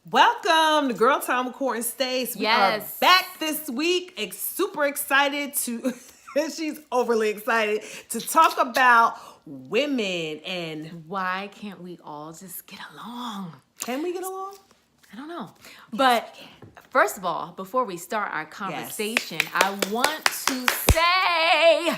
Welcome to Girl Time with Court and Stace. We are back this week. Super excited to, she's overly excited to talk about women and why can't we all just get along? Can we get along? I don't know. But first of all, before we start our conversation, I want to say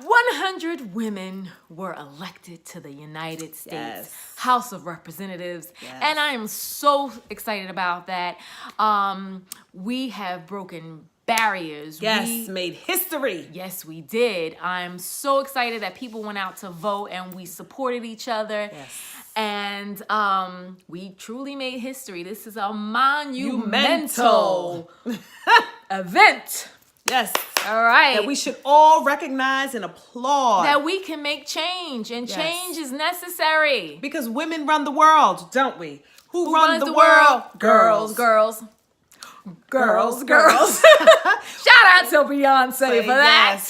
100 women were elected to the United States House of Representatives. And I am so excited about that. We have broken barriers. We made history. Yes, we did. I'm so excited that people went out to vote and we supported each other. And we truly made history. This is a monumental event. Yes. All right. That we should all recognize and applaud. That we can make change, and change is necessary. Because women run the world, don't we? Who runs the world? Girls. Girls. Shout out to Beyonce for that.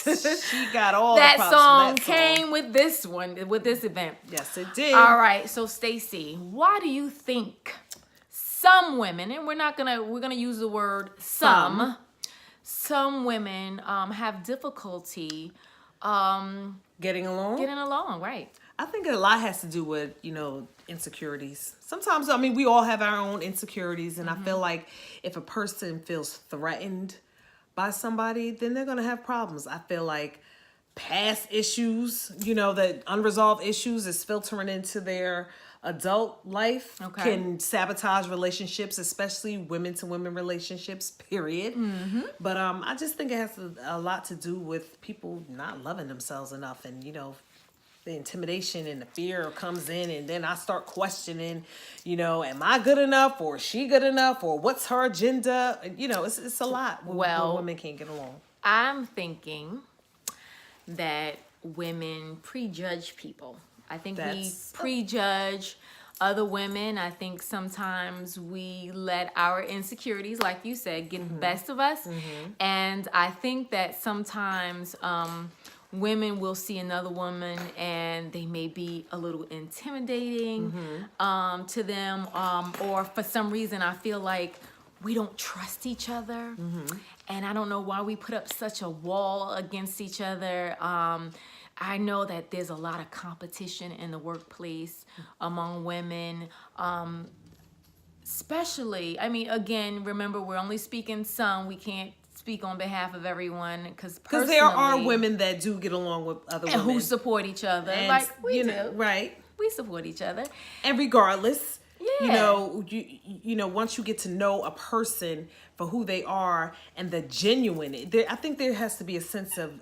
She got all that the props song for that came with this one, with this event. Yes, it did. All right, so Stacey, why do you think some women, and we're gonna use the word some women have difficulty getting along? Right. I think a lot has to do with, insecurities. Sometimes, we all have our own insecurities, and I feel like if a person feels threatened by somebody, then they're going to have problems. I feel like past issues, that unresolved issues is filtering into their adult life can sabotage relationships, especially women to women relationships, period. But I just think it has a lot to do with people not loving themselves enough, and the intimidation and the fear comes in, and then I start questioning, am I good enough, or is she good enough, or what's her agenda? It's a lot when women can't get along. I'm thinking that women prejudge people. I think we prejudge other women. I think sometimes we let our insecurities, like you said, get the best of us. And I think that sometimes women will see another woman and they may be a little intimidating to them, or for some reason I feel like we don't trust each other, and I don't know why we put up such a wall against each other. I know that there's a lot of competition in the workplace among women, especially, again, remember, we're only speaking some, we can't speak on behalf of everyone, because there are women that do get along with other women who support each other, and, like we do. Right? We support each other, and regardless, once you get to know a person for who they are and the genuine, I think there has to be a sense of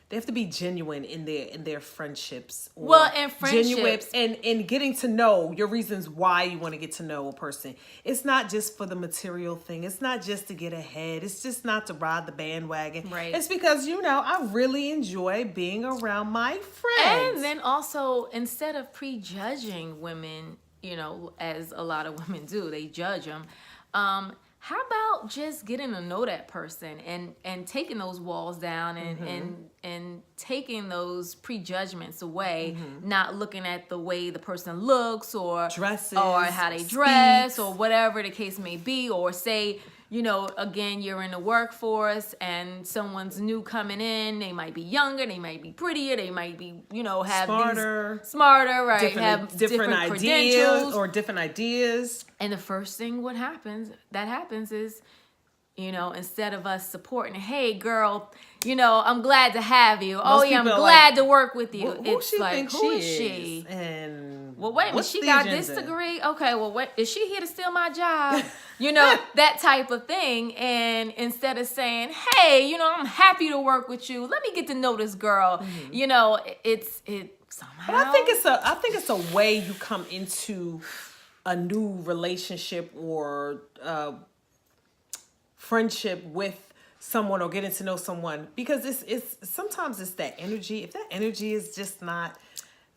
they have to be genuine in their friendships. And friendships and getting to know your reasons why you want to get to know a person. It's not just for the material thing. It's not just to get ahead. It's just not to ride the bandwagon. Right. It's because, I really enjoy being around my friends. And then also, instead of prejudging women, as a lot of women do, they judge them. How about just getting to know that person and taking those walls down and taking those prejudgments away, not looking at the way the person looks or dresses or how they dress or whatever the case may be, or say, again, you're in the workforce and someone's new coming in. They might be younger, they might be prettier, they might be, have smarter, right? Have different ideas or different ideas. And the first thing that happens is, instead of us supporting, hey girl, I'm glad to have you. I'm glad to work with you. It's like, who is she? And well, wait a minute, she got this degree. Okay, well, what is she here to steal my job? That type of thing. And instead of saying, hey, I'm happy to work with you. Let me get to know this girl. It somehow. But I think it's a way you come into a new relationship or friendship with someone, or getting to know someone, because it's sometimes it's that energy. If that energy is just not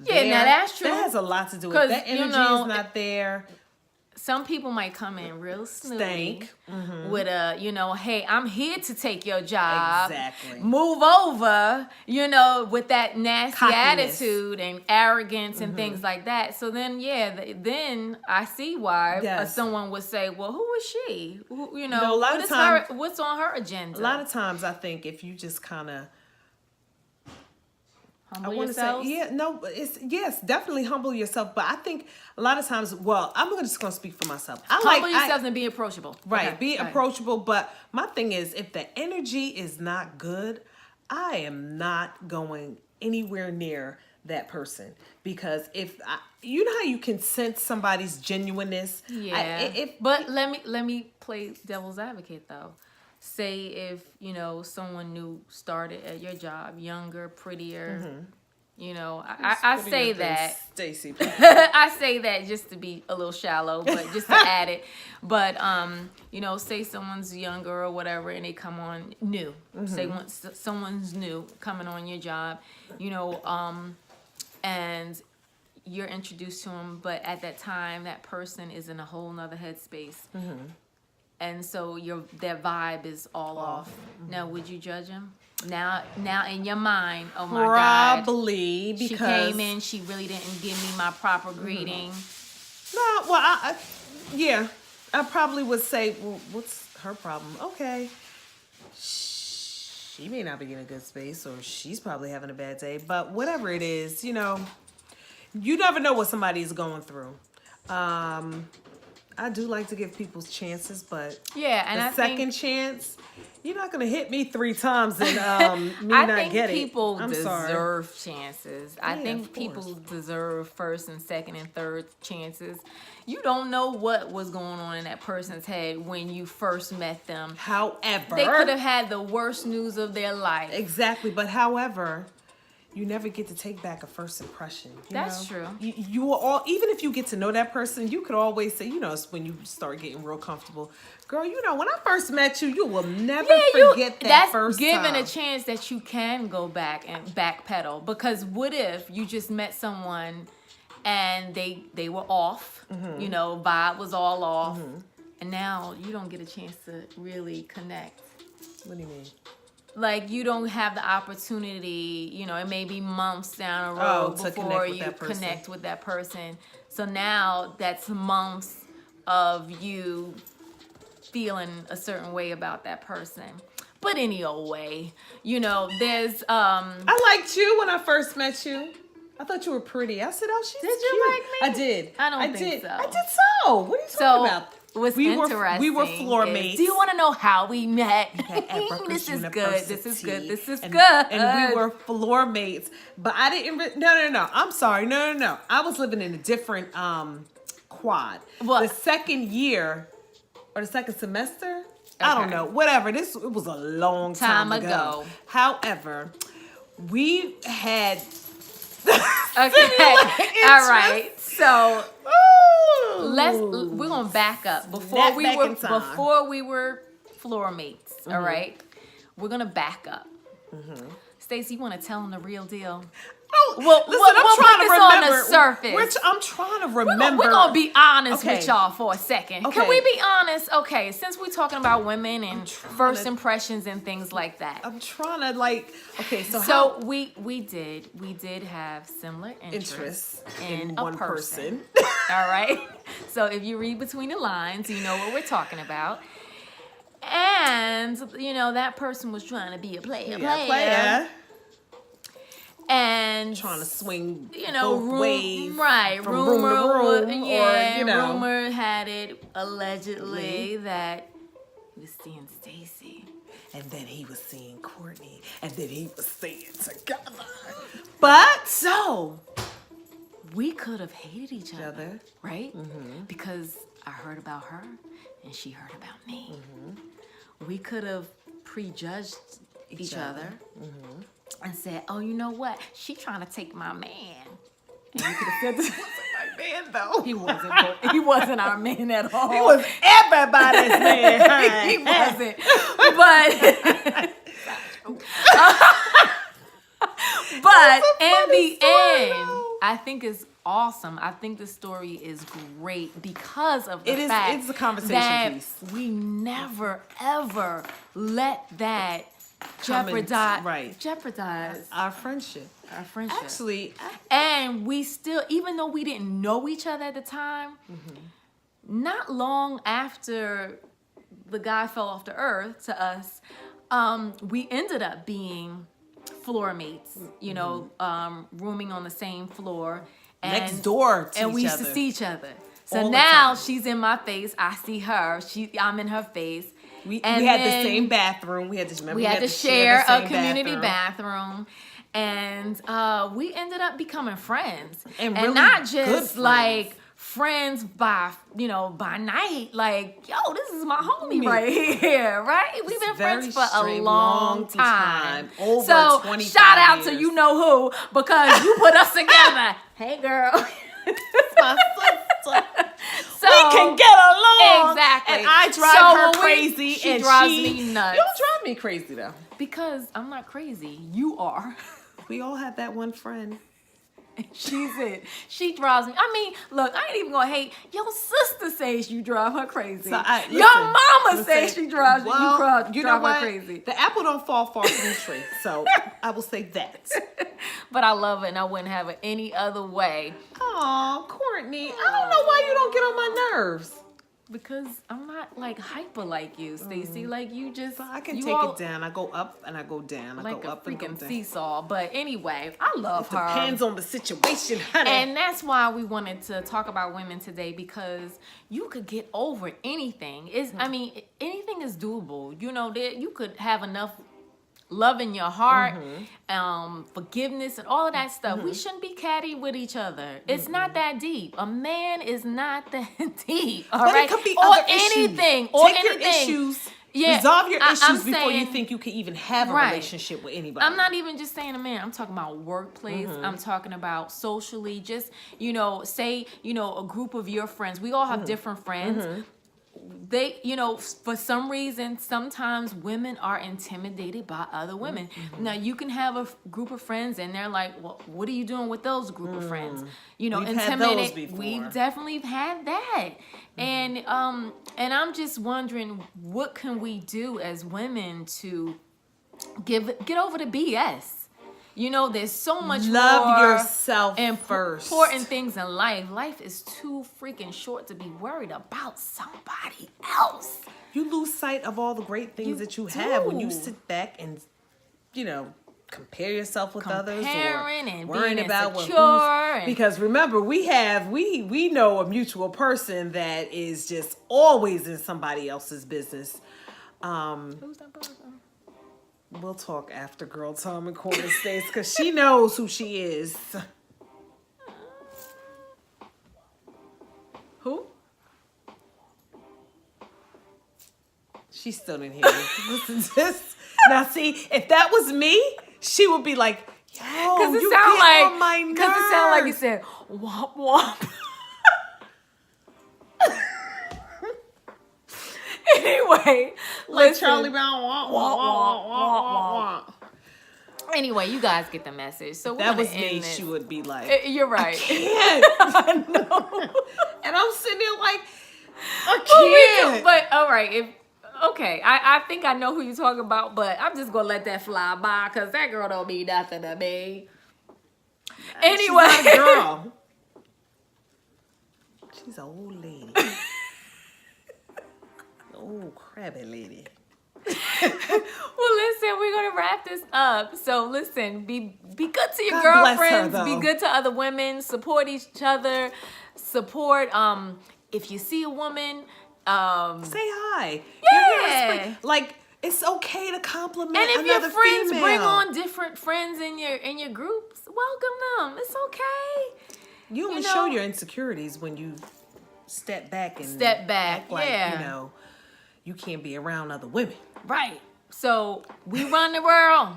there, now that's true. That has a lot to do with it. That energy is not there. some people might come in real snooty Stank. with a, hey, I'm here to take your job. Exactly. Move over, with that nasty Cockiness. attitude and arrogance and things like that. So then, then I see why someone would say, well, who is she? A lot of times, what's on her agenda? A lot of times I think if you just kind of, humble yourself? Yes, definitely humble yourself. But I think a lot of times, I'm just going to speak for myself. Humble yourself and be approachable. Right, Okay, be approachable. But my thing is, if the energy is not good, I am not going anywhere near that person. Because you know how you can sense somebody's genuineness? Yeah. But let me play devil's advocate, though. Say if, someone new started at your job, younger, prettier, I say that. Stacy. I say that just to be a little shallow, but just to add it. But, say someone's younger or whatever and they come on new. Say once someone's new coming on your job, and you're introduced to them, but at that time, that person is in a whole nother headspace. And so their vibe is all off. Now, would you judge him? Now in your mind, oh my God. Probably, because... She came in, she really didn't give me my proper greeting. No, well, I probably would say, well, what's her problem? Okay. She may not be in a good space, or she's probably having a bad day. But whatever it is, you never know what somebody is going through. I do like to give people chances, but and the second chance, you're not going to hit me 3 times and me I not think get it. people I'm sorry. deserve chances. I think of people course. deserve first and second and third chances. You don't know what was going on in that person's head when you first met them. However, they could have had the worst news of their life. Exactly, but however, you never get to take back a first impression. That's true. You are all, even if you get to know that person, you could always say, it's when you start getting real comfortable. Girl, when I first met you, you will never forget that first time. That's given a chance that you can go back and backpedal. Because what if you just met someone and they were off, vibe was all off, and now you don't get a chance to really connect. What do you mean? Like, you don't have the opportunity, it may be months down the road before you connect with that person. So now that's months of you feeling a certain way about that person. But any old way, there's... I liked you when I first met you. I thought you were pretty. I said, oh, she's cute. Did you like me? I did. I don't think so. I did so. What are you talking about? What's interesting? We were floor mates. Do you want to know how we met? This is good. This is good. This is good. And we were floor mates. But I didn't. No. I'm sorry. No. I was living in a different quad. Well, the second year or the second semester. Okay. I don't know. Whatever. It was a long time ago. However, we had. Okay. All right. So we're gonna back up before we were floor mates. All right, we're gonna back up. Stacey, you want to tell them the real deal? Oh, well, listen, I'm trying to remember. On the surface. I'm trying to remember. We're gonna be honest with y'all for a second. Okay. Can we be honest? Okay, since we're talking about women and first impressions and things like that. I'm trying to okay, so we did have similar interests in one person. All right. So if you read between the lines, you know what we're talking about. And that person was trying to be a player. And trying to swing both ways, right? From room to room, rumor had it allegedly that he was seeing Stacy, and then he was seeing Courtney, and then he was seeing together. But so we could have hated each other, right? Because I heard about her, and she heard about me. We could have prejudged each other. And said, oh, you know what? She trying to take my man. And you could have said this wasn't my man, though. He wasn't our man at all. He was everybody's man. He wasn't. But in the end, I think it's awesome. I think the story is great because of the fact it's a conversation that piece. we never ever let that jeopardize our friendship. Actually, and we still, even though we didn't know each other at the time, not long after the guy fell off the earth to us, we ended up being floor mates, you know, rooming on the same floor. And, next door to and each we used other. to see each other. So All the now time. she's in my face. I see her. I'm in her face. We had the same bathroom. We had to share the a same community bathroom. And we ended up becoming friends. And really not good just friends. like friends by night. Like, yo, this is my homie right here, right? We've been friends for a long time. Over so 25 shout out years. to you know who, because you put us together. Hey, girl. My sister. So, we can get along. Exactly. And I drive her crazy. She and drives me nuts. You don't drive me crazy, though. Because I'm not crazy. You are. We all have that one friend. She's it. She drives me. I mean, look, I ain't even gonna hate. Your sister says you drive her crazy. Your mama says she drives you drive her crazy. The apple don't fall far from the tree, so I will say that. But I love it, and I wouldn't have it any other way. Aw, Courtney, I don't know why you don't get on my nerves. Because I'm not like hyper like you, Stacey. Like you just, I can you take all, it down. I go up and I go down. I like go up a and go freaking down. seesaw. But anyway, I love her. Depends on the situation, honey. And that's why we wanted to talk about women today, because you could get over anything. I mean, anything is doable. You know, you could have enough love in your heart, forgiveness, and all of that stuff. We shouldn't be catty with each other. It's not that deep. A man is not that deep. All right, it could be or other anything. issues. Or Take anything. your issues. Yeah, resolve your I'm issues before you saying- think you can even have a relationship with anybody. I'm not even just saying a man. I'm talking about workplace. I'm talking about socially. Just, say, a group of your friends. We all have different friends. They, for some reason, sometimes women are intimidated by other women. Now, you can have a group of friends and they're like, well, what are you doing with those group of friends? We've had Intimidated. those before. We've definitely had that. And I'm just wondering, what can we do as women to get over the BS? There's so much Love more yourself first. important things in life. Life is too freaking short to be worried about somebody else. You lose sight of all the great things that you have when you sit back and, compare yourself with others, or and worrying being about insecure. because remember, we know a mutual person that is just always in somebody else's business. Who's that person? We'll talk after Girl Time and Corner Stace, because she knows who she is. Who? She still didn't hear me. Listen to this. Now, see, if that was me, she would be like, yo, you get on my nerves. Because it sounded like you said, womp womp. Anyway, like listen. Charlie Brown. Wah, wah, wah, wah, wah, wah. Anyway, you guys get the message. So That was end me. this. She would be like, You're right. I can't. I know. And I'm sitting there like, I can't. But all right, I think I know who you're talking about, but I'm just gonna let that fly by because that girl don't mean nothing to me. Anyway, she's not a girl. She's an old lady. Old crabby lady. Well, listen, we're gonna wrap this up. So listen, be good to your God bless her, girlfriends. though. Be good to other women. Support each other. Support. If you see a woman, Say hi. Yeah. Like, it's okay to compliment and if your another friends female. bring on different friends in your groups, welcome them. It's okay. You only show your insecurities when you step back and act like, yeah. You can't be around other women. Right. So we run the world.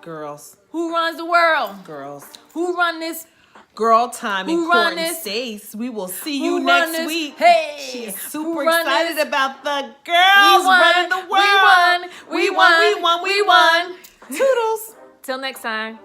Girls. Who runs the world? Girls. Who run this? Girl Time in Who Court run and this? Stace. We will see Who you run next this? week. Hey. She's Who super run excited this? about the girls running the world. We won. We won. We won. Toodles. Till next time.